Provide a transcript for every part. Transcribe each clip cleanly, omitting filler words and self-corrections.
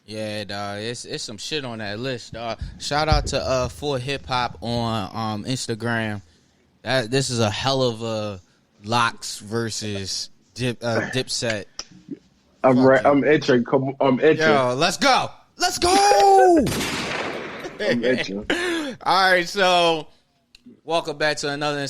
Yeah, dog. It's some shit on that list, dog. Shout out to For Hip Hop on Instagram. This is a hell of a Locks versus Dipset. I'm itching. I'm itching. Yo, let's go. Let's go. I'm itching. All right, so welcome back to another.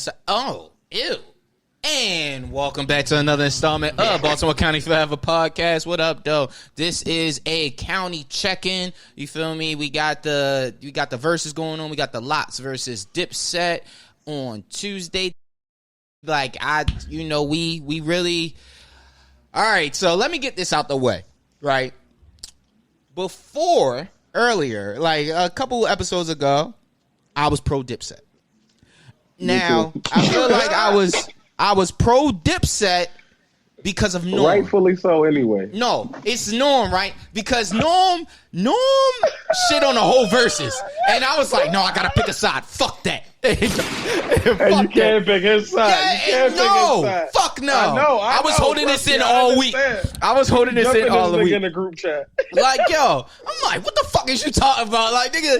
And welcome back to another installment of Baltimore County Forever Podcast. What up, though? This is a county check-in. You feel me? We got the verses going on. We got the Lots versus Dipset on Tuesday. We really. All right, so let me get this out the way, right? Earlier, like a couple episodes ago, I was pro Dipset. Now, I feel like I was pro Dipset because of Norm. Rightfully so, anyway. No, it's Norm, right? Because Norm shit on the whole verses. And I was like, no, I gotta pick a side. Fuck that. And you can't pick his side. Fuck no. I was holding this in all week. I was holding this in all week. In the group chat. Like, yo, I'm like, what the fuck is you talking about? Like, nigga,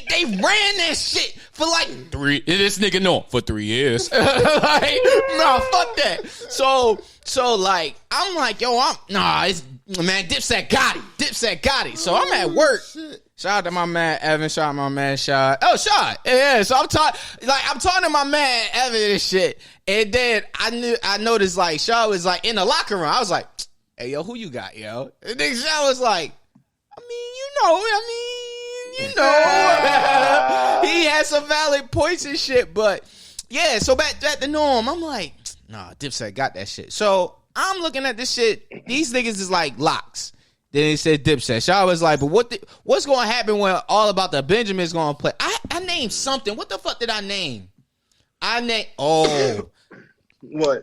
they ran that shit for like 3. This nigga know for 3 years. Like, no, fuck that. So like, I'm like, yo, Dipset got it. Dipset got it. So I'm at work. Shout out to my man Evan. Shout out to my man Shad. Oh, Shad. Yeah. So I'm talking to my man Evan and shit. And then I noticed like Shad was like in the locker room. I was like, hey yo, who you got, yo? And then Shad was like, he had some valid points and shit. But yeah, so back to Norm, I'm like, nah, Dipset got that shit. So I'm looking at this shit. These niggas is like Locks. Then they said Dipset. Shah was like, but what's going to happen when All About the Benjamins going to play? I named something. What the fuck did I name? What,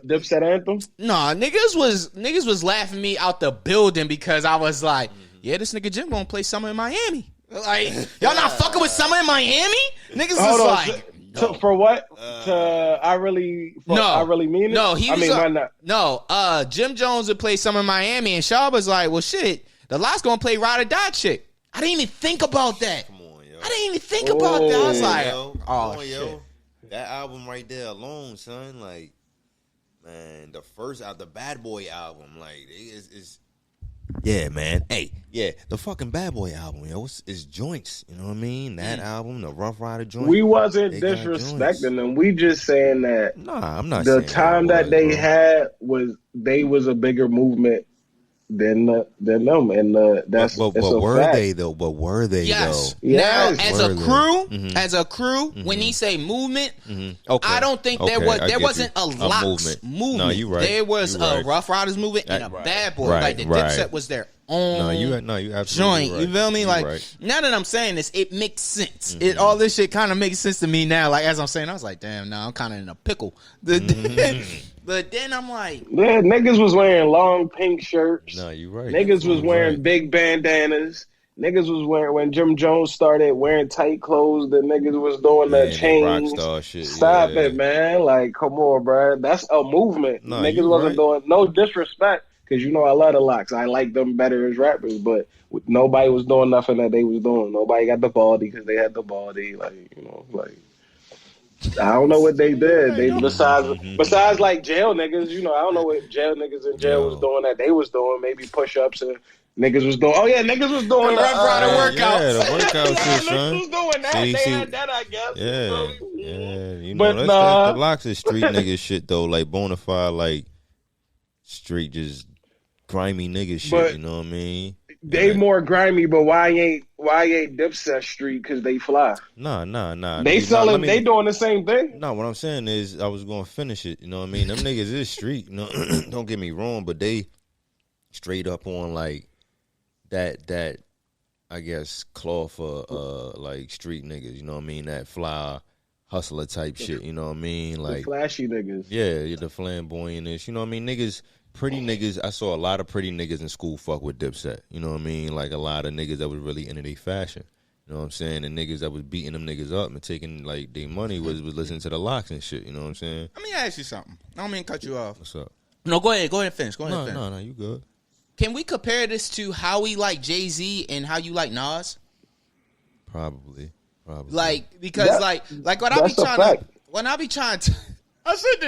Dipset anthem? Nah, niggas was laughing me out the building because I was like, yeah, this nigga Jim going to play Summer in Miami. Like, y'all not fucking with Summer in Miami? Niggas is like... For what? I really mean it? No, why not? No, Jim Jones would play Summer in Miami, and Shaw was like, well, shit, the Lot's gonna play Ride or Die Chick. I didn't even think about that. Come on, yo. I didn't even think about that. I was like, shit. Yo. That album right there alone, son, like, man, the Bad Boy album, like, it's yeah, man. Hey, yeah, the fucking Bad Boy album, yo, it's joints. You know what I mean? That album, the Rough Rider joint. We wasn't disrespecting them. We just saying that. Nah, I'm not. The time that they had was a bigger movement than them, and that's but were fact. they though? But were they yes. though? Yes. Now, as a crew, when he say movement, okay. I don't think there wasn't a Locks movement. No, you right. There was a Rough Riders movement and a Bad Boy. Like the Dipset was their own. You absolutely joint. Right. You feel me? Like now that I'm saying this, it makes sense. All this shit kind of makes sense to me now. Like as I'm saying, I was like, damn, now I'm kind of in a pickle. But then I'm like, yeah, niggas was wearing long pink shirts. No, you right. Niggas was wearing big bandanas. Niggas was wearing, when Jim Jones started wearing tight clothes, the niggas was doing the chains. Rockstar shit. Stop it, man. Like, come on, bro. That's a movement. No, niggas wasn't doing, no disrespect, because you know I love the Locks. I like them better as rappers, but nobody was doing nothing that they was doing. Nobody got the baldy because they had the baldy. Like, you know, like, I don't know what they did. They besides like jail niggas, you know, I don't know what jail niggas in jail was doing that they was doing. Maybe push-ups and niggas was doing. Oh yeah, niggas was doing the Rough Rider workouts. Yeah, the workouts, niggas was doing that. They had that, I guess. Yeah. You know, that's the Locks is street nigga shit though, like bona fide, like street just grimy nigga shit. You know what I mean? They more grimy, but why ain't Dipset street? Because they fly. Nah. They selling. They doing the same thing. No, what I'm saying is, I was gonna finish it. You know what I mean? Them niggas is street. You know, don't get me wrong, but they straight up on like that. I guess claw for like street niggas. You know what I mean? That fly hustler type shit. You know what I mean? Like the flashy niggas. Yeah, the flamboyantness. You know what I mean? Niggas. Pretty niggas, I saw a lot of pretty niggas in school fuck with Dipset. You know what I mean? Like a lot of niggas that was really into their fashion. You know what I'm saying? And niggas that was beating them niggas up and taking like their money was listening to the Locks and shit. You know what I'm saying? Let me ask you something. I don't mean to cut you off. What's up? No, go ahead and finish. Go ahead and finish. No, you good. can we compare this to how we like Jay-Z and how you like Nas? Probably. Like, because like when I be trying to, I said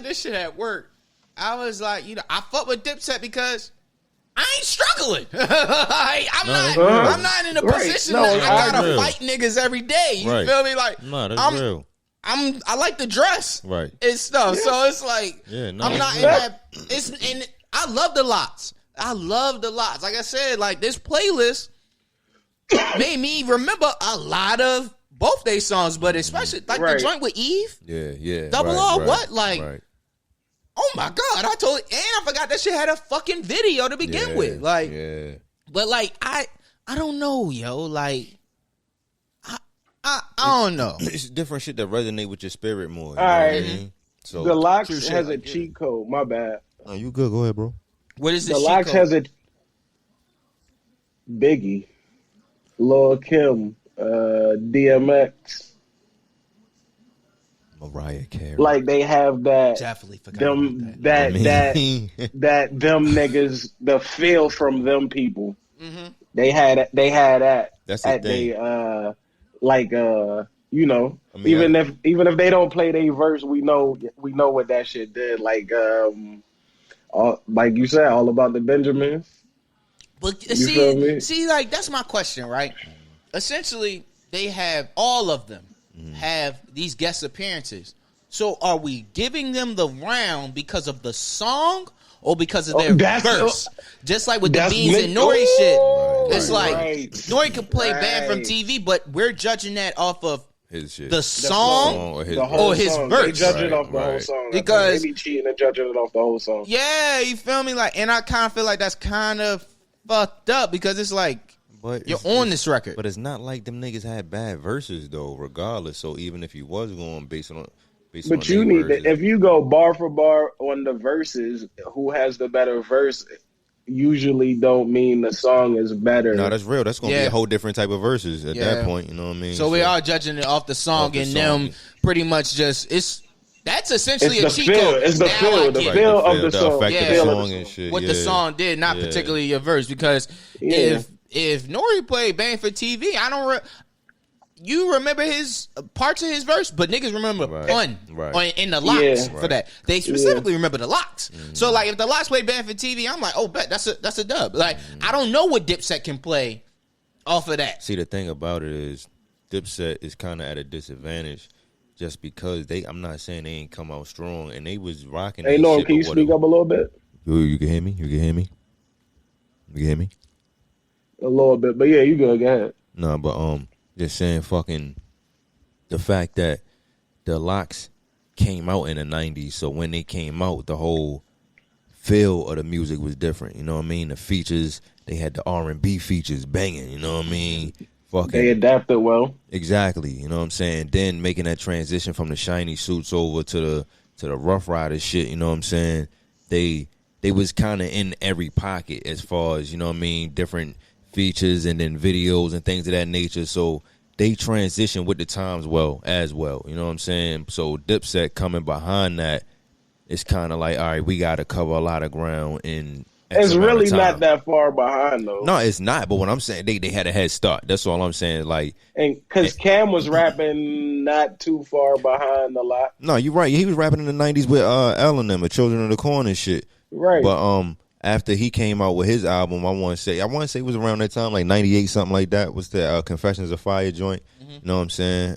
this shit at work. I was like, I fuck with Dipset because I ain't struggling. I'm not in a position that I gotta fight niggas every day. You feel me? Like, that's real. I like to dress, right, and stuff. So it's like, I'm not in that. And I love the lots. Like I said, like this playlist made me remember a lot of both their songs, but especially like the joint with Eve. Yeah. Double R, what? Like, oh my God, and I forgot that shit had a fucking video to begin with. Like, but like, I don't know, yo. Like, I don't know. It's different shit that resonate with your spirit more. All right. I mean? So the Lox has a cheat code. My bad. Oh, you good? Go ahead, bro. What is the Lox has a Biggie, Lil Kim, DMX, Mariah Carey. Like they have that. Definitely forgot them about that them niggas, the feel from them people. Mm-hmm. They had that. That's the at thing. Even if they don't play their verse, we know what that shit did. Like you said, all about the Benjamins. But see, like that's my question, right? Essentially, they have all of them have these guest appearances. So, are we giving them the round because of the song or because of their verse? Just like with the Beans and Nori shit, it's like Nori can play band from TV, but we're judging that off of his shit. the song or his verse. They judge it off the whole song because they be cheating and judging it off the whole song. Yeah, you feel me? Like, and I kind of feel like that's kind of fucked up because it's like you're on this record, but it's not like them niggas had bad verses though. Regardless, so even if you was going based on you need verses, if you go bar for bar on the verses, who has the better verse usually don't mean the song is better. No, that's real. That's gonna be a whole different type of verses at that point. You know what I mean? So we are judging it off the song, and them pretty much just that's essentially a cheat code. It's the feel of the song. The effect of the song and shit. What the song did, not particularly your verse. Because if Nori played Bang for TV, I don't. You remember his parts of his verse, but niggas remember fun in the locks for that. They specifically remember the locks. So like, if the locks play Band for TV, I'm like, oh, bet that's a dub. Like, I don't know what Dipset can play off of that. See, the thing about it is, Dipset is kind of at a disadvantage just because I'm not saying they ain't come out strong, and they was rocking. Hey, Norm, can you speak up a little bit? You can hear me. You can hear me. You can hear me. A little bit, but yeah, you good. Go ahead. No, but just saying, fucking the fact that the Lox came out in the 90s, so when they came out, the whole feel of the music was different. You know what I mean? The features, they had the R&B features banging. You know what I mean? Fucking, they adapted well. Exactly. You know what I'm saying? Then making that transition from the shiny suits over to the Rough Rider shit. You know what I'm saying? They was kind of in every pocket as far as, you know what I mean, different features and then videos and things of that nature. So they transition with the times as well. You know what I'm saying? So Dipset coming behind that, it's kind of like, all right, we got to cover a lot of ground in. It's really not that far behind though. No, it's not. But what I'm saying, they had a head start. That's all I'm saying. Like, and because Cam was rapping not too far behind a lot. No, you're right. He was rapping in the 90s with L and them, with Children of the Corn and shit. Right. But after he came out with his album, I want to say it was around that time, like 98, something like that. Was the Confessions of Fire joint? You know what I'm saying?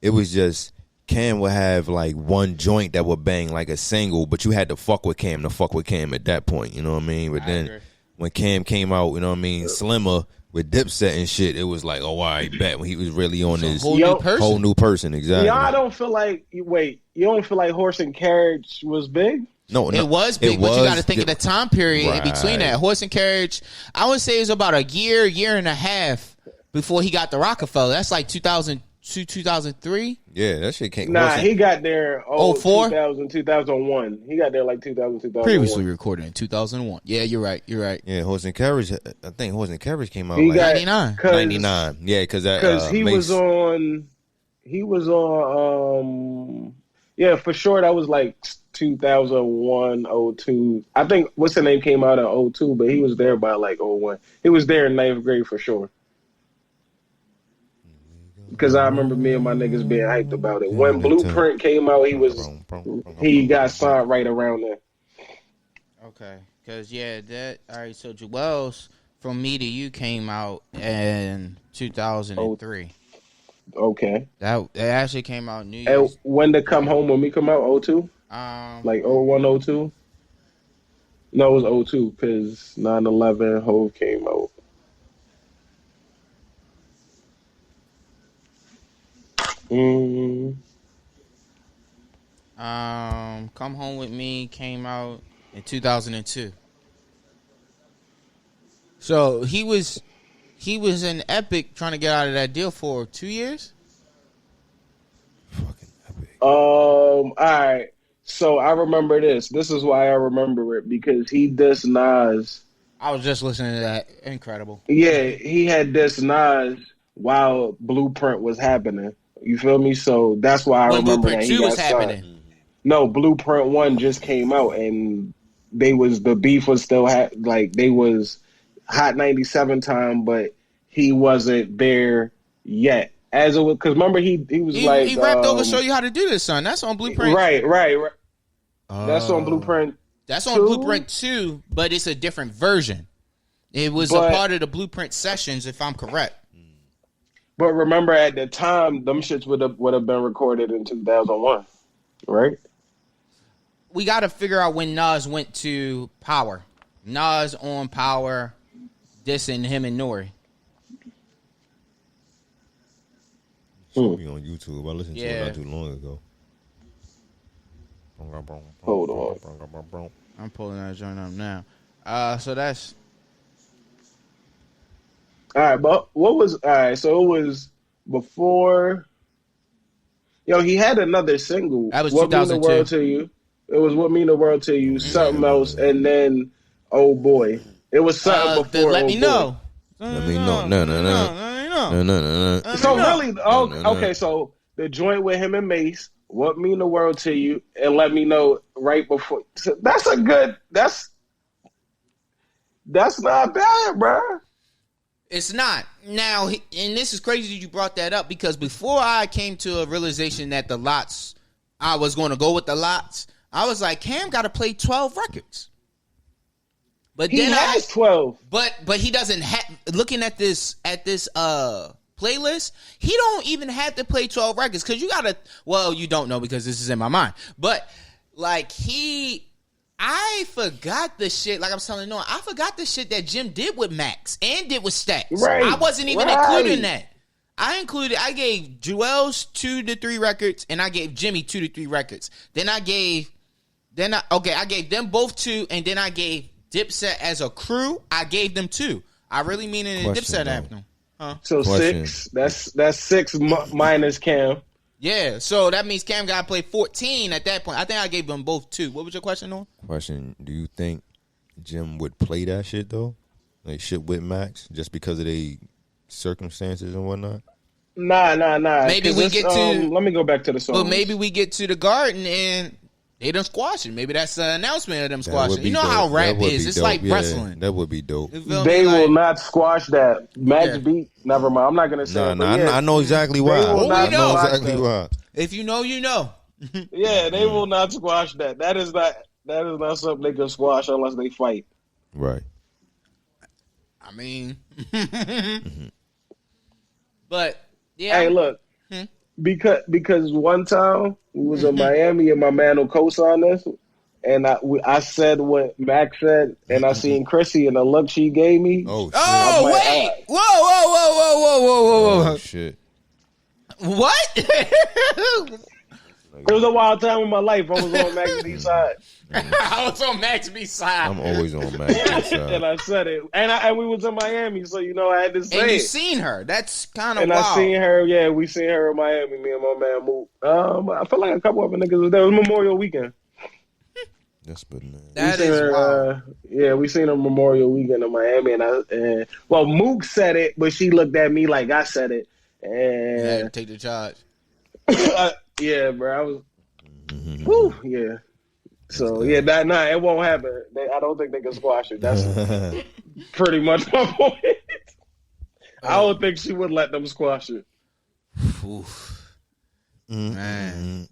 It was just Cam would have like one joint that would bang like a single, but you had to fuck with Cam at that point. You know what I mean? But then when Cam came out, you know what I mean, slimmer with Dipset and shit, it was like, oh, I bet when he was really on this whole new person. Exactly. Y'all don't feel like you don't feel like Horse and Carriage was big? No, it was big, but you got to think of the time period in between that. Horse and Carriage, I would say it was about a year and a half before he got the Rockefeller. That's like 2002, 2003. Yeah, that shit came. Nah, he got there 04? 2000, 2001. He got there like 2000, 2001. Previously recorded in 2001. Yeah, you're right. Yeah, Horse and Carriage, I think Horse and Carriage came out like 99. 99. Yeah, because he was on Yeah, for sure. That was like 2001, '02. I think what's the name came out in '02, but he was there by like '01. He was there in ninth grade for sure. Because I remember me and my niggas being hyped about it. When Blueprint came out, he got signed right around there. Okay, because that all right. So Jewels from Me to You came out in 2003. Okay. That actually came out New And Year's. when did Come Home when we come out? '02? Like '01, '02? No, it was '02 because 9/11 Hove came out. Come Home with Me came out in 2002. So he was in Epic trying to get out of that deal for 2 years. Fucking Epic. All right. So I remember this. This is why I remember it because he dissed Nas. I was just listening to that. Incredible. Yeah, he had dissed Nas while Blueprint was happening. You feel me? So that's why I When remember Blueprint that he 2 was got happening. signed. No, Blueprint 1 just came out and the beef was still like they was Hot 97 time, but he wasn't there yet. As it was, because remember he was like he rapped over "Show You How to Do This," son. That's on Blueprint. Right. That's on Blueprint. That's on 2? Blueprint 2, but it's a different version. It was a part of the Blueprint sessions, if I'm correct. But remember, at the time, them shits would have been recorded in 2001, right? We got to figure out when Nas went to Power. Nas on Power, dissing him and Nori. Should be on YouTube. I listened to it Yeah. not too long ago. Hold on. I'm pulling that joint up now. So that's All right, but what was all right? So it was before. Yo, he had another single. That was What Mean the 2002. World to You? It was What Mean the World to You. Something else, and then Oh Boy. It was something before. Let Oh Me Boy. know. Let me know. No. So really, okay. So the joint with him and Mace, What Mean the World to You, and Let Me Know right before. So that's a good. That's not bad, bro. It's not. Now, and this is crazy that you brought that up because before I came to a realization that the lots, I was going to go with the lots, I was like, Cam got to play 12 records. But He then has 12. But he doesn't have, looking at this playlist, he don't even have to play 12 records because you got to, well, you don't know because this is in my mind. But like I forgot the shit, like I'm telling Noah, I forgot the shit that Jim did with Max and did with Stacks. Right, I wasn't even right. including that. I gave Joel's 2 to 3 records and I gave Jimmy 2 to 3 records. I gave them both 2 and then I gave Dipset as a crew. I gave them 2. I really mean it in Dipset anthem. So Question. 6. That's 6 minus Cam. Yeah, so that means Cam got to play 14 at that point. I think I gave them both 2. What was your question, Noah? Question: do you think Jim would play that shit though? Like shit with Max just because of the circumstances and whatnot? Nah. Maybe we get to. Let me go back to the song. But maybe we get to the Garden and they done squash it. Maybe that's the announcement of them squashing. You know how rap is. It's like wrestling. That would be dope. They will not squash that. Max beat. Never mind. I'm not gonna say. I know exactly why. I know exactly why. If you know, you know. Yeah, they will not squash that. That is not something they can squash unless they fight. Right. I mean, but yeah. Hey, look. Because one time we was in Miami and my man will co-sign this, and I said what Max said, and I seen Chrissy and the look she gave me. Oh shit! Oh like, wait! Whoa! Oh shit! What? It was a wild time in my life. I was on Max B's side. I was on Max B side. I'm always on Max B's side. And I said it. And we was in Miami, so I had to say And you it. seen her. That's kind of And wild. I seen her, yeah, we seen her in Miami, me and my man Mook. I feel like a couple other niggas was there. It was Memorial Weekend. That's bananas. That is wild. Yeah, we seen her Memorial Weekend in Miami, and Mook said it, but she looked at me like I said it. You had to And take the charge. yeah, bro, I was. Whew, yeah. So yeah, it won't happen. I don't think they can squash it. That's pretty much my point. I don't think she would let them squash it. Oof. Man.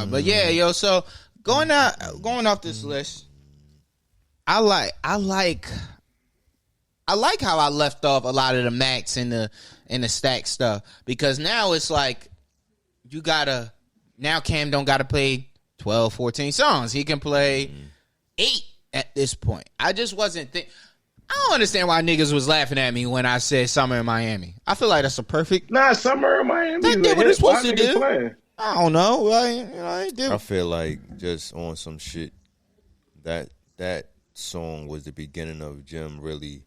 But yeah, yo. So going off this list, I like how I left off a lot of the Max and the stack stuff, because now it's like now Cam don't gotta play 12, 14 songs. He can play 8 at this point. I just wasn't I don't understand why niggas was laughing at me when I said Summer in Miami. I feel like that's a perfect. Summer in Miami. They did what it's supposed to do. Playing? I don't know. I feel like just on some shit that song was the beginning of Jim really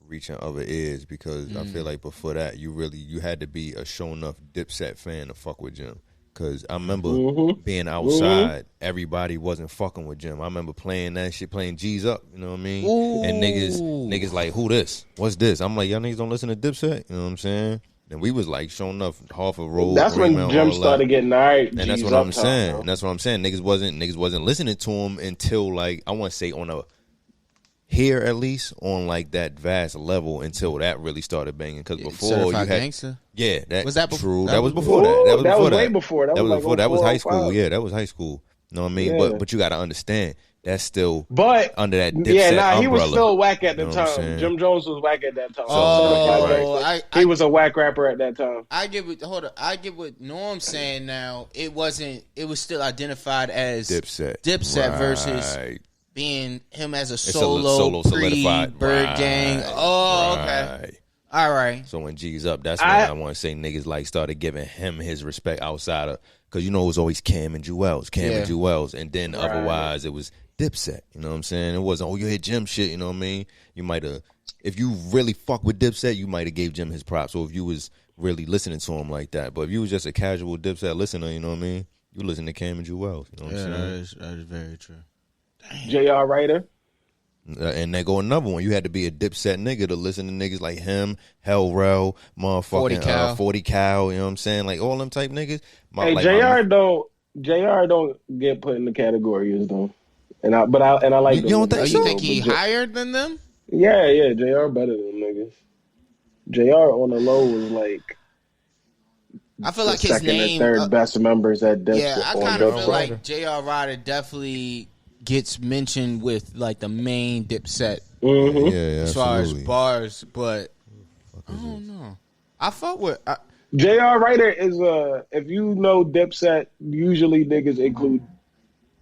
reaching other ears, because I feel like before that you had to be a show enough Dipset fan to fuck with Jim. Cause I remember being outside, everybody wasn't fucking with Jim. I remember playing that shit, playing G's Up, you know what I mean? Ooh. And niggas like, who this? What's this? I'm like, y'all niggas don't listen to Dipset, you know what I'm saying? And we was like, showing up half a road. That's when Jim started getting all right. And that's what I'm saying. And that's what I'm saying. Niggas wasn't listening to him until, like, I want to say on a here at least on like that vast level, until that really started banging. Because before Certified you had Gangster? Yeah, that was that true. That That was was before that. That was way before. That was like before. That was high 04, school. 05. Yeah, that was high school. You know what I mean? Yeah. But you got to understand that's still But under that Dipset umbrella. he was still whack at the You know what I'm time. saying? Jim Jones was whack at that time. Oh, he was a whack rapper at that time. I get what Norm's saying now. It was still identified as Dipset versus Right. being him as a solo solo solidified. Bird Right. Gang. Oh, okay. Right. All right. So when G's Up, that's when I want to say niggas like started giving him his respect outside of, because you know it was always Cam and Jewels, and then otherwise it was Dipset. You know what I'm saying? It wasn't, oh, you hit Jim shit. You know what I mean? You might have, if you really fuck with Dipset, you might have gave Jim his props. So if you was really listening to him like that, but if you was just a casual Dipset listener, you know what I mean? You listen to Cam and Jewels. You know what I'm saying? That is very true. J.R. Ryder. And there go another one. You had to be a Dipset nigga to listen to niggas like him, Hell Rel, motherfucking 40 Cal, you know what I'm saying? Like all them type niggas. Hey, like JR don't get put in the categories though. And I like them. You don't think so? You think he But higher than them? Yeah, JR better than them niggas. JR on the low was like, I feel like the his second name and third best members at Dipset. Yeah, I kind of feel like J.R. Ryder definitely gets mentioned with like the main Dipset as far as bars, but I don't know. I fuck with J.R. Ryder is if you know Dipset, usually niggas include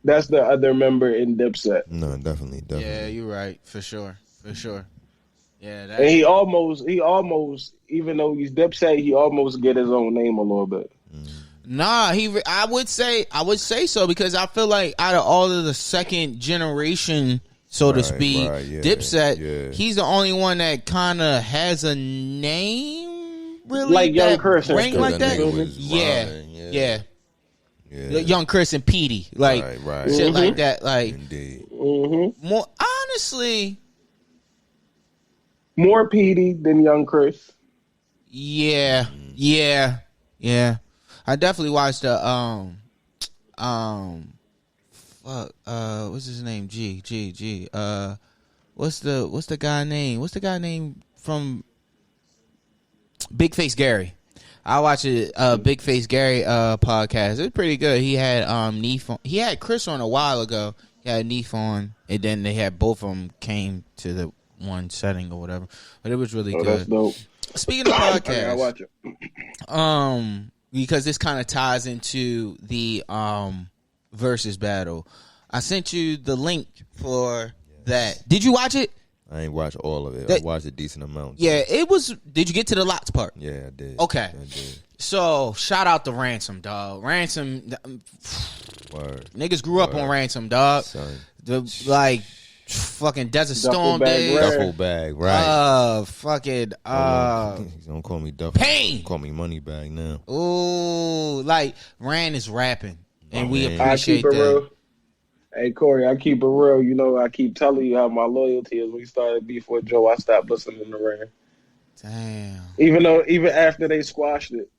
that's the other member in Dipset. No, definitely. Yeah, you're right, for sure. Yeah, and he almost even though he's Dipset, he almost get his own name a little bit. Nah, I would say so, because I feel like out of all of the second generation, so to speak, Dipset, he's the only one that kind of has a name, really, like Young Chris, ring like that. Yeah. Young Chris and Petey, like shit like that, like more honestly, more Petey than Young Chris. Yeah. I definitely watched the what's his name? What's the guy name? What's the guy name from Big Face Gary? I watched a Big Face Gary podcast. It's pretty good. He had Neef on. He had Chris on a while ago. He had Neef on, and then they had both of them came to the one setting or whatever. But it was really good. That's dope. Speaking of podcasts, I watch it. Because this kind of ties into the versus battle. I sent you the link for that. Did you watch it? I ain't watched all of it. I watched a decent amount. Yeah, it was. Did you get to the lots part? Yeah, I did. Okay. I did. So shout out to Ransom, dog. Ransom, Word. niggas grew up on Ransom, dog. Son. Like fucking Desert Storm days. Duffel bag, right? Fucking don't call me Duffel. Pain. Call me Moneybag now. Ooh, like Rand is rapping, and we man. appreciate I keep it that. real. Hey Corey, I keep it real. You know, I keep telling you how my loyalty is. When we started beef with Joe, I stopped listening to Rand. Damn. Even after they squashed it.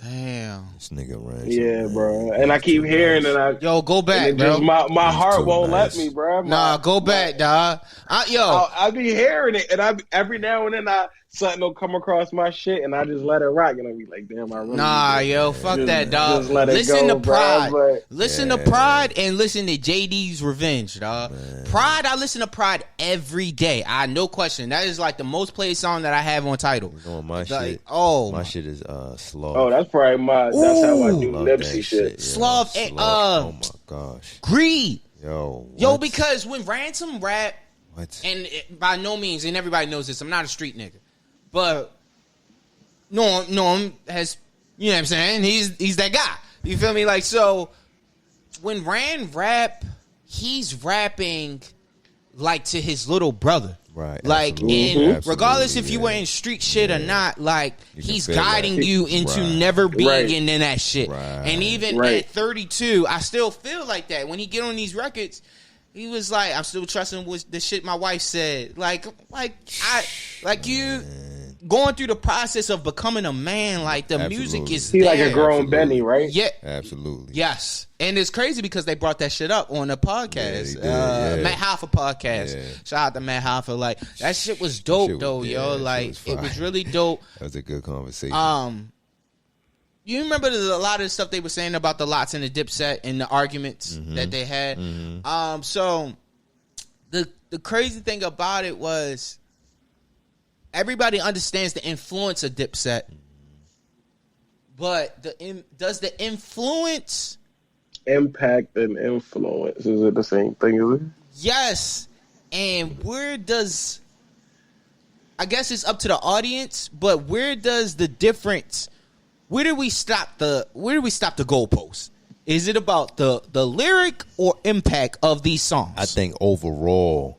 Damn. This nigga ran. Yeah, bro. And I keep hearing that. Yo, go back, and it bro. just, my He's heart too won't nice. let me, bro. Nah, go back, dog. I be hearing it, and every now and then something will come across my shit, and I just let it rock, and I be like, damn, I really. Nah, need yo, it. fuck Just- that, dog. just let it Listen go, to Pride. bro, but- Listen to Pride and listen to JD's Revenge, dog. Pride, I listen to Pride every day. No question. That is like the most played song that I have on Tidal. You know, my Like, shit. oh, My shit is slow. Oh, that's probably that's how I do Love Nipsey that shit. Slav, Oh my gosh. Greed. Yo, Yo, because when Ransom rap, what? and by no means, and everybody knows this, I'm not a street nigga, but Norm has, you know what I'm saying? He's that guy. You feel me? Like, so when Rand rap, he's rapping like to his little brother. Right. Like, absolutely. and regardless if Absolutely, you were in street shit or not, like, You can he's feel guiding that. you into Right. never being Right. in that shit. Right. And even Right. at 32, I still feel like that. When he get on these records, he was like, I'm still trusting what the shit my wife said. Like you going through the process of becoming a man, like the music Absolutely. is He like a there. grown Absolutely. Benny, right? Yeah. Absolutely. Yes. And it's crazy because they brought that shit up on the podcast. Yeah, they did, yeah. Matt Hoffa podcast. Yeah. Shout out to Matt Hoffa. Like, that shit was dope, Shit was- though, yeah, yo. that shit Like, was it was fire. really dope. That was a good conversation. You remember a lot of the stuff they were saying about the Lots and the Dipset and the arguments Mm-hmm. that they had. So the crazy thing about it was everybody understands the influence of Dipset, but does the influence? Impact and influence, is it the same thing? Is it? Yes, and where does? I guess it's up to the audience, but where does the difference? Where do we stop the goalpost? Is it about the lyric or impact of these songs? I think overall,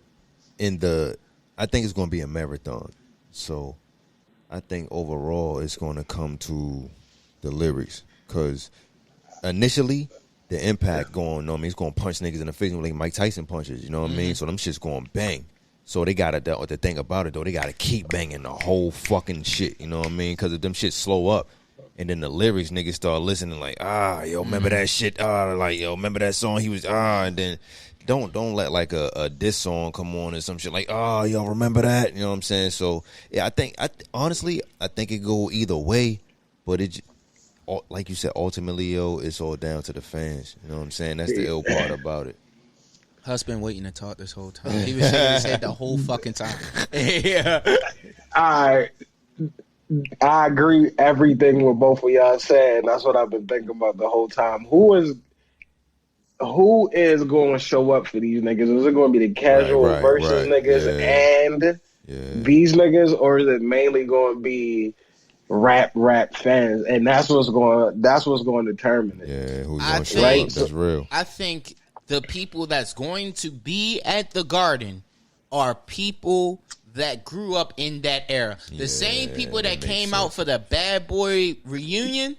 I think it's going to be a marathon. So, I think overall it's going to come to the lyrics, because initially the impact going on, he's going to punch niggas in the face like Mike Tyson punches. You know what I mean? So them shit's going to bang. So they got to, the thing about it though, they got to keep banging the whole fucking shit. You know what I mean? Because if them shit slow up, and then the lyrics, niggas start listening like, yo, remember that shit? Like, yo, remember that song? He was, and then don't let like a diss song come on or some shit like, yo, remember that? You know what I'm saying? So, yeah, honestly, I think it go either way, but like you said, ultimately, yo, it's all down to the fans. You know what I'm saying? That's the ill part about it. Husband waiting to talk this whole time. He was shaking his head the whole fucking time. Yeah. I agree everything what both of y'all said. That's what I've been thinking about the whole time. Who is going to show up for these niggas? Is it going to be the casual versus niggas and these niggas, or is it mainly going to be rap fans? And that's what's going to determine it. Yeah, who's going to show think- up? That's real. I think the people that's going to be at the Garden are people that grew up in that era. The same people that came out for the Bad Boy reunion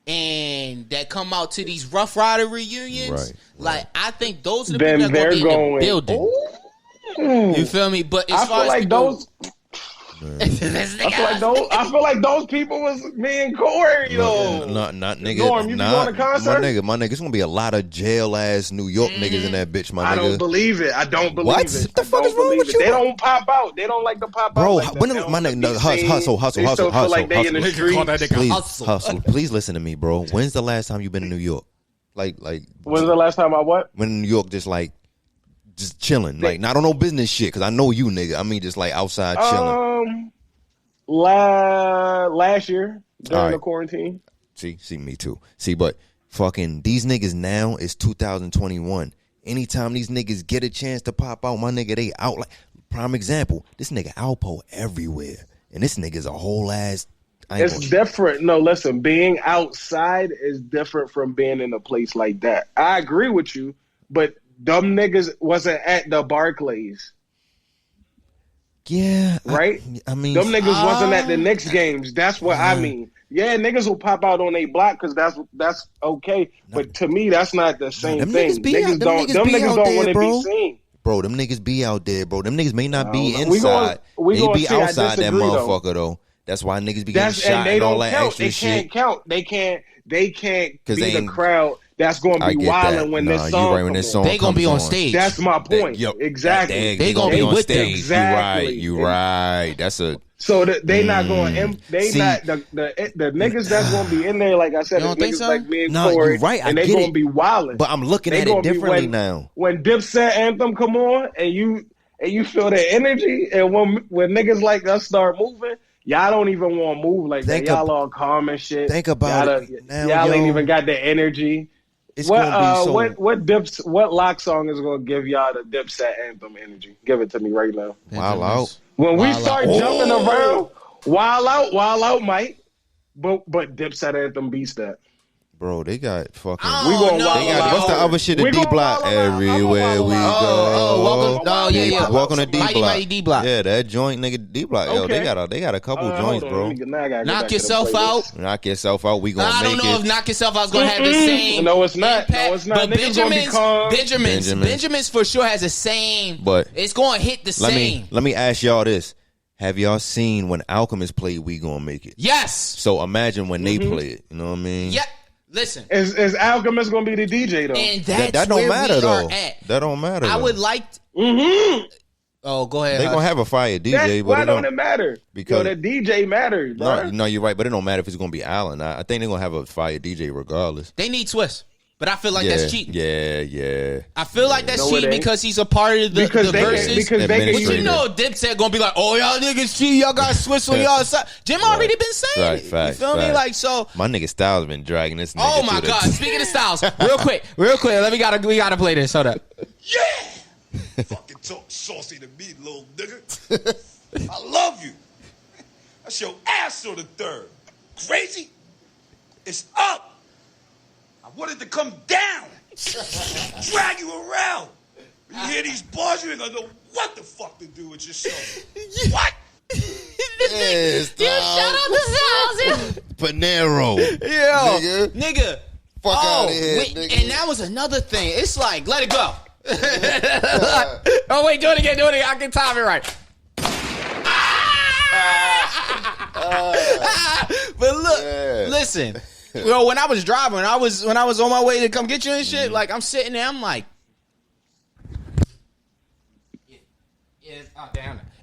and that come out to these Rough Rider reunions. Right. Like, I think those are the Then people that are they're going to be in the building. Ooh. You feel me? But as I far feel as like people, those. I feel like those people was me and Corey, yo. Not nigga. Norm, you be going to concert? My nigga, it's gonna be a lot of jail ass New York niggas in that bitch, my nigga. I don't believe it. I don't believe What? it. What the fuck is wrong with you? They don't pop out. They don't like to pop Bro, out. Like when that. my They nigga, don't no, wanna be hustle. seen. They still feel like they in the streets. Please, hustle. Please listen to me, bro. When's the last time you been in New York? Like, When's the last time I what? when in New York, just chilling, like not on no business shit. Cause I know you, nigga. I mean, just like outside chilling. Last year during All the right. quarantine. See, me too. See, but fucking these niggas now is 2021. Anytime these niggas get a chance to pop out, my nigga, they out. Like, prime example, this nigga Alpo everywhere, and this nigga's a whole ass. It's different. No, listen, being outside is different from being in a place like that. I agree with you, but them niggas wasn't at the Barclays. Yeah, right? I mean, them niggas wasn't at the Knicks games. That's what I mean. Yeah, niggas will pop out on a block because that's okay. But to me, that's not the same them thing. Niggas be out, them niggas don't want to be seen. Bro, them niggas be out there, bro. Them niggas may not be We inside. gonna They be see, I outside that disagree, motherfucker though. That's why niggas be getting and shot they and all don't that count. extra They shit. can't count. They can't be they the ain't- crowd that's going to I be get that. wilding when Nah, this you song right, when comes this song on. They gonna be comes on stage. That's my point. Exactly. They gonna be on with them. stage. Exactly. You right. That's a So they not going. They See- not the niggas that's going to be in there. Like I said, You is don't think niggas so? like me and No, Corey, you right. I and they get going to it. be wilding. But I'm looking They at it gonna be differently now. When Dipset anthem come on and you feel the energy, and when niggas like us start moving, y'all don't even want to move like Think that. Y'all all calm and shit. think about y'all it now, Y'all ain't yo. even got the energy. It's gonna be so What lock song is gonna give y'all the Dipset anthem energy? Give it to me right now. wild out. When we Wild start Out. jumping around, wild out, Mike. But Dipset anthem beats that. Bro, they got fucking. Oh, We gonna no. wild They got, what's the out. other shit? The We D gonna Block. wild out. Everywhere I'ma we wild go. out. welcome. Oh, yeah. Welcome to D Mighty, Block. Mighty D Block. Yeah, that joint, nigga. D Block. Yo, Okay. they got a couple Hold joints, on, bro. now I gotta go Knock back to the yourself playlist. out. Knock yourself out. We gonna I don't make know it. if Knock Yourself Out's gonna have the same. No, it's not. impact, No, it's not. But Niggas gonna be calm. Benjamin's for sure has the same. But it's gonna hit the let same. me ask y'all this: have y'all seen when Alchemist played "We Gonna Make It"? Yes. So imagine when they play it. You know what I mean? Yeah. Listen. Is Alchemist gonna be the DJ though? And that's That don't where matter we though. are at. That don't matter. I though. would like. Oh, go ahead. They gonna have a fire DJ, but Why it don't it matter? because- the DJ matters, bro. no, you're right, but it don't matter if it's gonna be Allen. I think they're gonna have a fire DJ regardless. They need Swiss, but I feel like yeah, that's cheating. Yeah. I feel like that's No, it cheating ain't. because he's a part of the Because they verses. because they can But you Administrator. know, Dipset gonna be like, "Oh, y'all niggas cheat. Y'all got Swiss on y'all side." Jim already been saying Right, it. facts, you feel me? facts. Like so. My nigga Styles been dragging this nigga. Oh my to god! the Speaking of Styles, real quick. We gotta play this. Hold up. Fucking talk saucy to me, little nigga. I love you. That's your ass on the third. Crazy? It's up. I wanted to come down. Drag you around. When you hear these bars, you ain't gonna know what the fuck to do with yourself. What? Yes, Dude, shout out to Styles. Panero. Yo, nigga. Fuck Oh, outta here, wait, nigga. and that was another thing. It's like, let it go. Oh wait, do it again. I can time it right. But look, listen. Well, when I was driving, when I was on my way to come get you and shit, like I'm sitting there, I'm like,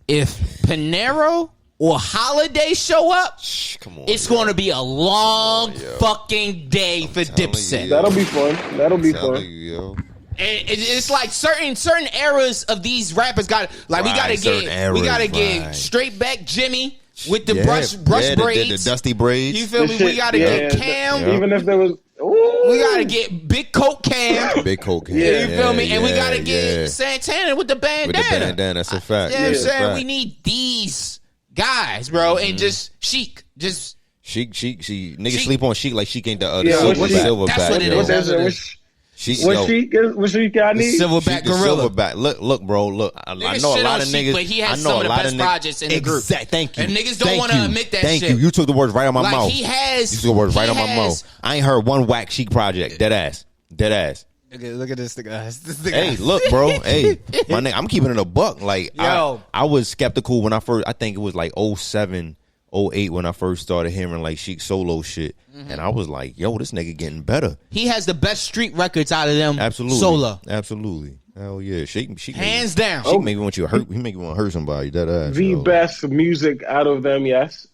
if Panero or Holiday show up, Come on, it's yo. going to be a long yo. fucking day for telling Dipset. you. That'll be fun. That'll be Telling fun. you, yo. It's like certain eras of these rappers got like Right, we certain gotta eras, get right. straight back Jimmy with the Yeah, brush yeah, braids. the dusty braids. You feel me? Shit, We gotta get Cam. Yeah. Even if there was, ooh, We gotta get Big Coat Cam. Big coke. Yeah. You feel me? And we gotta yeah. get Santana with the bandana. with the bandana. That's a fact. You know what I'm That's a saying? fact. We need these guys, bro, and just Chic. Just Sheik. Niggas Sheik. sleep on Sheik like Sheik ain't the Yeah, silver what's Sheik? silverback. That's what it yo. is. That's what it is. Sheik, what yo, she I the need? Silverback Sheik the Gorilla. silverback. Look, bro. Look, I know a shit lot on of Sheik, niggas. but he has I know some a of the lot best niggas- projects in the group. Thank you. And niggas don't Thank wanna you. admit that Thank shit. you. You took the words right out of my Like mouth. he has. You took the words right he out of my has- mouth. I ain't heard one whack Sheik project. Dead ass. Look at this guys. Hey, look, bro. Hey, my nigga, I'm keeping it a buck. Like, Yo. I was skeptical when I first. I think it was like 07, 08 when I first started hearing like Sheik solo shit, and I was like, yo, this nigga getting better. He has the best street records out of them. Absolutely, Solo. absolutely. Hell yeah, Sheik. Hands down. Sheik make me want you to hurt. He make me want to hurt somebody. That ass. The yo. best music out of them, yes.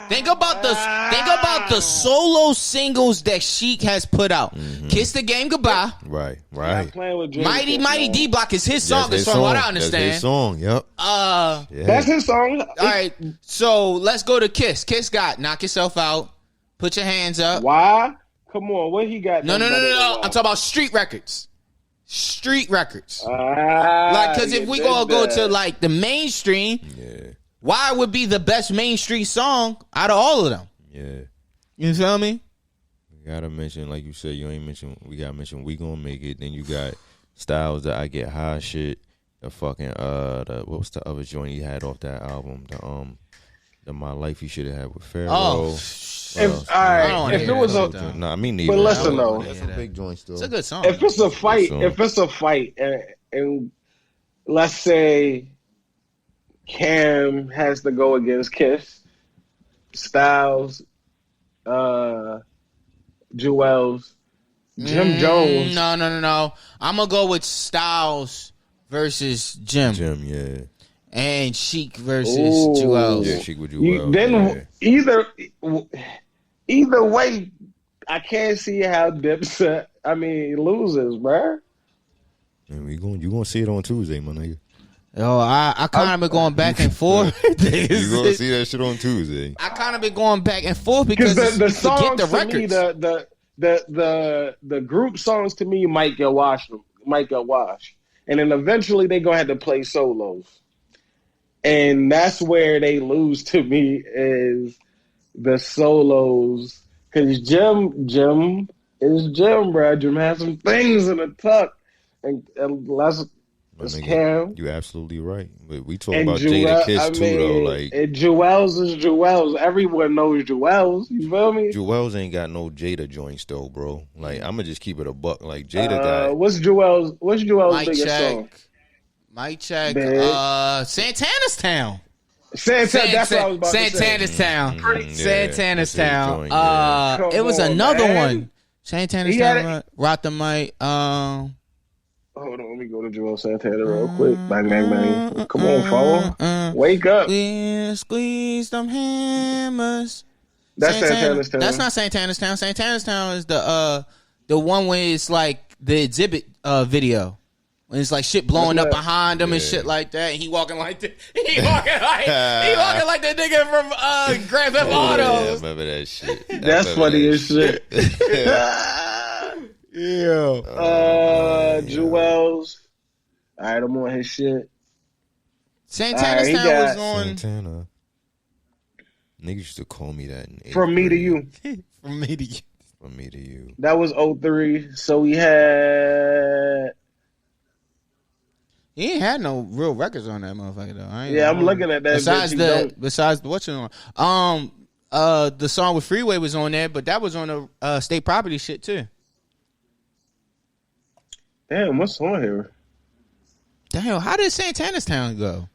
Think about the solo singles that Sheik has put out. Kiss the Game Goodbye. Right. Not playing with Jimmy Mighty Cliff, D Block is his song, That's is his from what I song. That's understand. his song. Yep. Yeah. That's his song. All right, so let's go to Kiss. Kiss got Knock Yourself Out, Put Your Hands Up. Why? Come on, what he got? No. I'm talking about street records. Like, because if we gonna go to like the mainstream, why would be the best mainstream song out of all of them? Yeah. You feel me? You gotta mention, like you said, you ain't mention. We gotta mention We Gonna Make It. Then you got Styles that I Get High shit. The fucking what was the other joint he had off that album? The My Life he should have had with Pharaoh. Oh, If it was a, Nah, me neither. But listen, though. that's a big joint still. it's a good song. if it's a fight, song. and let's say Cam has to go against Kiss, Styles, Jewels, Jim Jones. No. I'm gonna go with Styles versus Jim, yeah. and Sheik versus Ooh. Jewels. Yeah, Sheik with Jewels. Then either way, I can't see how Dipset. Loses, bruh. Man, you gonna see it on Tuesday, my nigga. Yo, I kind of been going back and forth. You gonna see that shit on Tuesday. I kind of been going back and forth because the you songs forget the to me, records. the group songs to me might get washed, and then eventually they gonna have to play solos, and that's where they lose to me is the solos, because Jim is Jim, bro. Jim has some things in the tuck, and that's Cam. You absolutely right. But we talk And about Jada Kiss too, though. Like, and Jewels is Jewels. Everyone knows Jewels. You feel me? Jewels ain't got no Jada joints though, bro. Like, I'm gonna just keep it a buck. Like, Jada got. What's Jewels' Mic biggest check. song? Mic check. Big. Santana's Town. Santana. That's what I was about to say. Santana's Town. Yeah, Santana's that's his Town. joint, yeah. It was Come on, another man. one. Santana's He had Town. Rock the mic. Hold on, let me go to Joel Santana real quick. Bang, bang, bang. Come on, phone. Wake up. Squeeze them hammers. That's Santana's Town. That's not Santana's Town. Santana's Town is the one where it's like the exhibit video. When it's like shit blowing up behind him and shit like that, and he walking like the he walking like the nigga from Grand Theft Auto. Yeah, I remember that shit. That's funny as shit. Yeah. Jewels. All right, I'm on his shit. Santana's Town was on. Santana. Niggas used to call me that. From Me to You. From Me to You. From Me to You. That was 03. So we had. He ain't had no real records on that motherfucker though. I'm looking at that. Besides the what's it on? The song with Freeway was on there, but that was on the state property shit too. Damn, what's on here? Damn, how did Santana's Town go?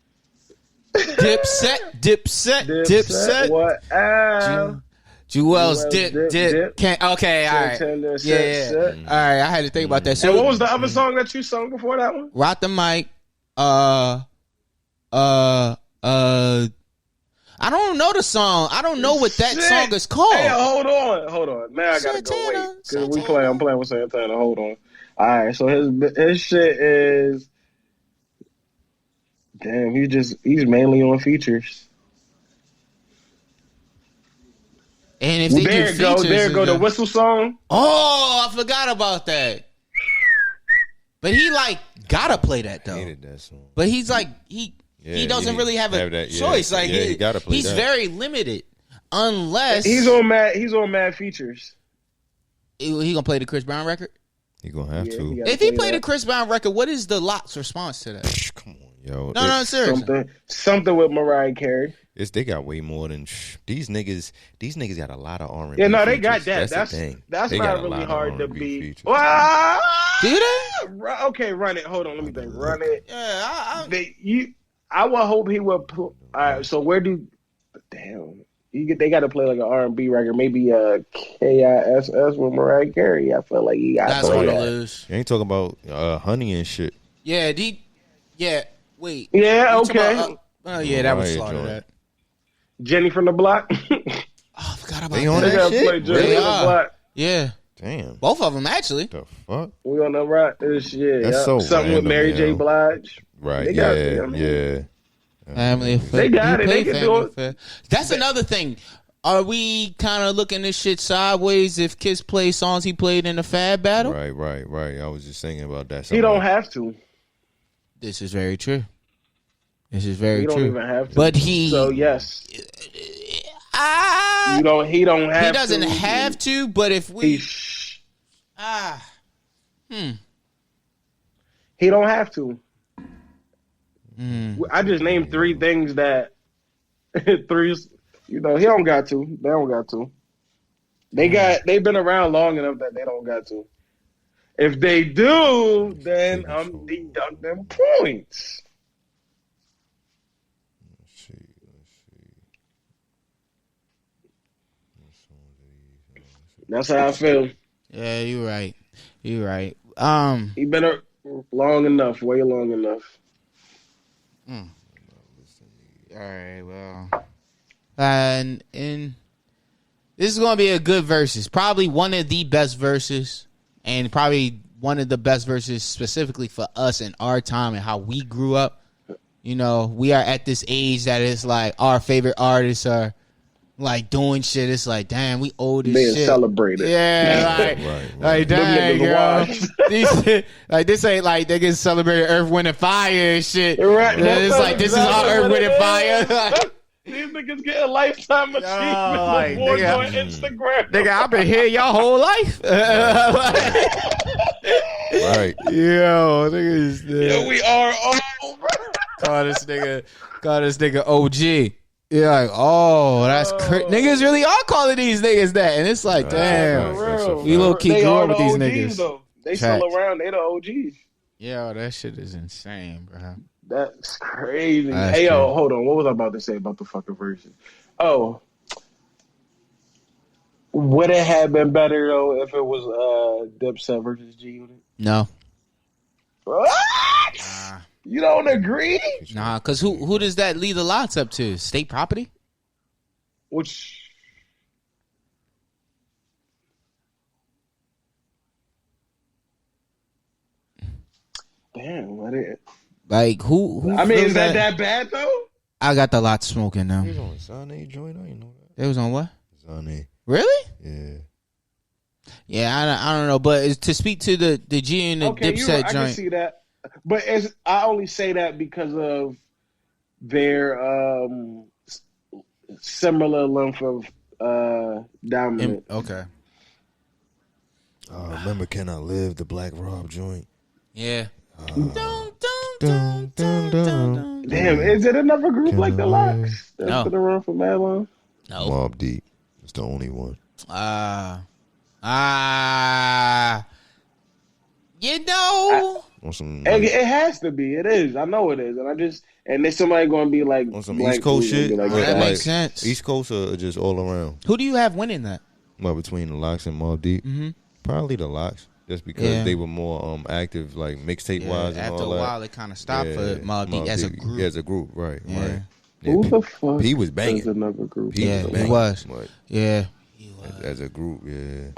Dipset. What? Jewels, dip. Okay, all right. Yeah. All right, I had to think about that. So, and what was the other song that you sung before that one? Rock the mic. I don't know the song. I don't know what that song is called. Hey, hold on. Now I gotta go wait. Because I'm playing with Santana. Hold on. All right, so his shit is. Damn, he's mainly on features. And if they there go the whistle song. Oh, I forgot about that. But he gotta play that though. Hated that song. But he's he doesn't really have a choice. He gotta play he's that. very limited. Unless he's on mad features. He gonna play the Chris Brown record? He gonna have to. If he played the Chris Brown record, what is the Lot's response to that? Come on, yo. No, seriously. Something with Mariah Carey. They got way more than these niggas. These niggas got a lot of R&B. Yeah, no, they features. got that. That's the thing. That's they not got a really lot hard of to R&B beat. features. Do they? Okay, run it. Hold on, let me think. Run it. Yeah, I would hope he would. All right, so where do? Damn, they got to play like an R&B record, maybe KISS with Mariah Carey. I feel like he got. That's to gonna lose. You ain't talking about Honey and shit. Yeah, wait. Yeah, okay. That was slaughter that. Jenny from the Block. Oh, I forgot about They on that. that shit? Play Jenny from the Block. Yeah. Damn. Both of them, actually. The fuck? We on the rock this shit. That's so something with random, Mary J. yo. Blige. Right. They got Yeah. Family affair. They got it. They can do it. Affair. That's another thing. Are we kind of looking this shit sideways if Kiss plays songs he played in the Fab Battle? Right. I was just thinking about that. He don't have to. This is very true. This is very true. He don't even have to. But he. So yes. He don't have to. He doesn't have to. But if we. He don't have to. I just named three things that three. He don't got to. They don't got to. They've been around long enough that they don't got to. If they do, then I'm deducting points. Let's see. That's how I feel. Yeah, you're right. You're right. He been long enough, way long enough. All right, well, and this is gonna be a good versus. Probably one of the best verses, and probably one of the best verses specifically for us in our time and how we grew up. You know, we are at this age that it's like our favorite artists are like doing shit. It's like, damn, we old as Being shit. celebrated. Yeah, like, Right. like Them dang, niggas girl. washed. These, like this ain't like they get celebrated Earth, Wind, and Fire and shit. Right. It's like this is our Earth, Wind, and Fire. Like, These niggas get a lifetime achievement like, award nigga. on Instagram. nigga, I've been here y'all whole life. Right. Yo, niggas, Yo, we are all call this nigga OG. Yeah, like, oh, that's niggas really are calling these niggas that, and it's like, damn, for real. we low key They grew are up with the these OGs, niggas. though. They Facts. still around. They the OGs. Yo, that shit is insane, bro. That's crazy. That's Hey, yo, crazy. hold on. What was I about to say about the fucking version? Oh. Would it have been better, though, if it was Dipset versus G Unit? No, What? You don't agree? nah, cause who does that lead the lots up to? State property? Which... Damn, what is... Like who? I mean, feels is that bad, though? I got the lot smoking now. He was on Zane joint. I didn't know that. It was on what? Zane. Really? Yeah. Yeah, I don't know, but it's to speak to the G and the Okay, Dipset I can joint. see that. But I only say that because of their similar length of dominant. Okay. Remember Can I Live, the Black Rob joint? Yeah. Dun, dun, dun. Damn, is it another group like the Locks that's No. been around for mad long? No. Mobb Deep. It's the only one. You know. On some It has to be. It is. I know it is. And there's somebody going to be like on some Black East Coast Food, shit. like, that like, makes sense. East Coast are just all around. Who do you have winning that? Well, between the Locks and Mobb Deep, probably the Locks, just because Yeah. they were more active, like mixtape wise and After all a that. while, it kind of stopped for Mobb Deep as a group. Yeah, as a group, right? Yeah. Right. Who Yeah, the fuck he was is banging. another group? He Yeah, was he banging. was. But Yeah. as a group, yeah.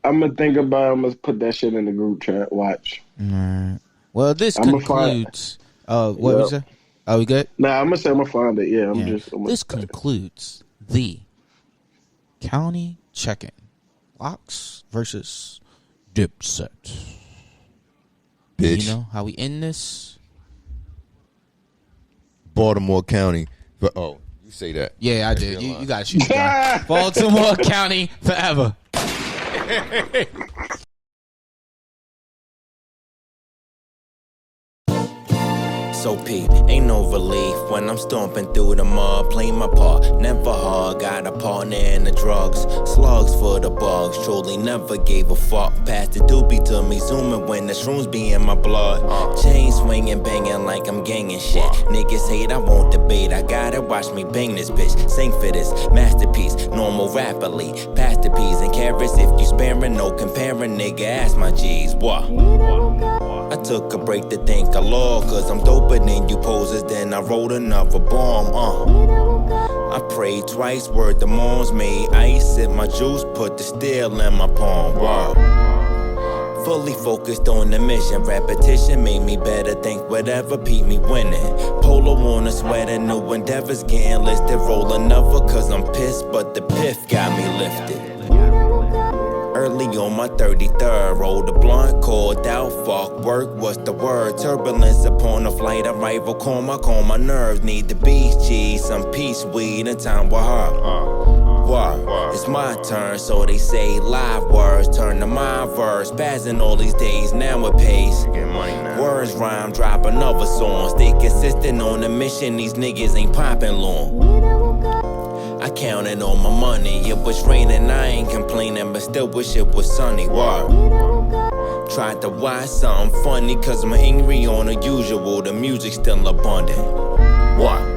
I'm going to think about it. I'm going to put that shit in the group chat. Watch. Alright. Well, this I'ma concludes. What was Yep. that? Oh, we good? Nah, I'm going to say I'm going to find it. Yeah, Yeah. I'm This concludes the county check-in. Locks versus Dipset. Bitch. You know how we end this? Baltimore County. But you say that. Yeah, I did. You got to shoot the gun. Baltimore County forever. So peep, ain't no relief when I'm stomping through the mud, playing my part, never hard, got a partner in the drugs, slugs for the bugs, truly never gave a fuck, passed the doobie to me, zooming when the shrooms be in my blood, chain swinging, banging like I'm ganging shit, niggas hate, I won't debate, I gotta watch me bang this bitch, sing for this masterpiece, normal rapidly, pass the peas and carrots, if you sparing, no comparing, nigga, ask my G's, what? I took a break to thank Allah, cause I'm doper than you posers, then I wrote another bomb, I prayed twice, word the moms made ice in my juice, put the steel in my palm, wow. Fully focused on the mission, repetition made me better, think whatever, beat me winning. Polo on a sweater, new endeavors getting listed, roll another, cause I'm pissed, but the piff got me lifted. Early on my 33rd, rolled a blunt, called out, fuck work, what's the word? Turbulence upon a flight, arrival, calm my nerves, need the beach cheese, some peace weed, and time with her. Word, it's my turn, so they say live words, turn to my verse, passing all these days, now it pays. Words rhyme, drop another song, stay consistent on the mission, these niggas ain't popping long. I counted on my money, it was raining, I ain't complaining, but still wish it was sunny, word. Tried to watch something funny, cause I'm angry on the usual, the music still abundant, what?